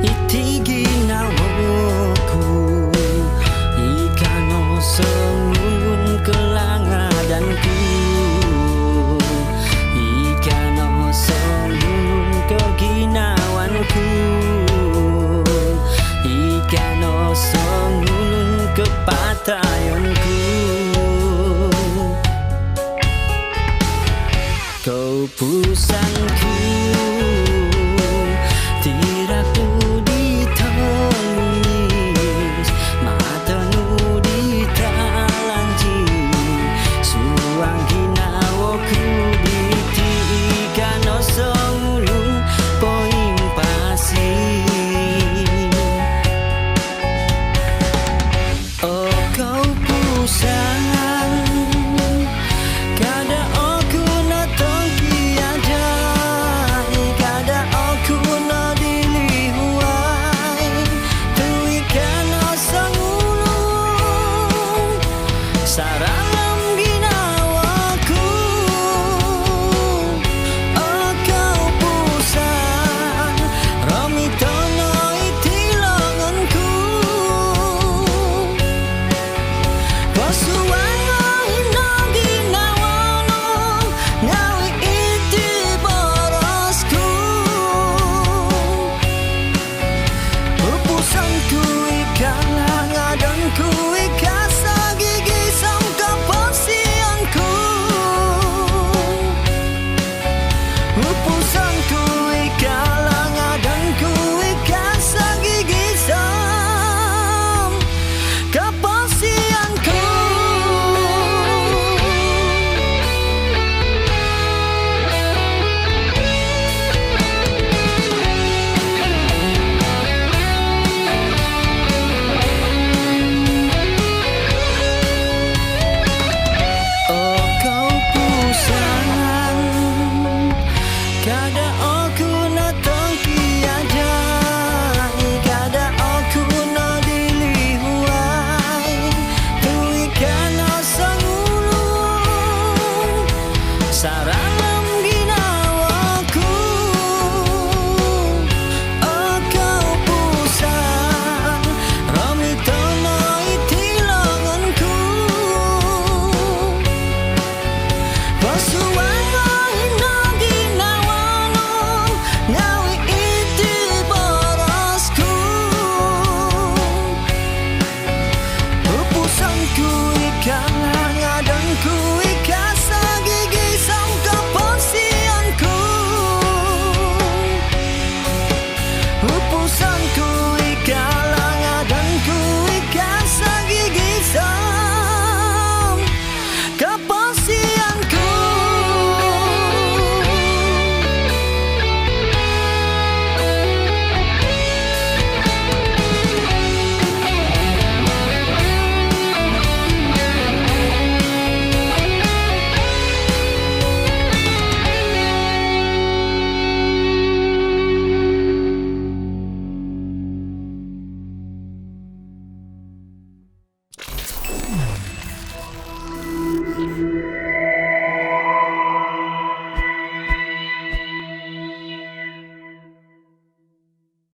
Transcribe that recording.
iti ginawaku ikano sengun kelangadanku ikano sengun keginawanku ikano sengun kepatayonku kau pusanku tiraku ditangis matamu ditalanji suang ginawaku ditikano sengulung poing pasir oh kau pusang kada aku na tongki ada kada aku na dilihuai tui kana sangulung saralam ginawaku oh kau pusang romi tono itilanganku pasuan kada aku na tongki ada kada aku na dilihuai tui kana sangulung sarang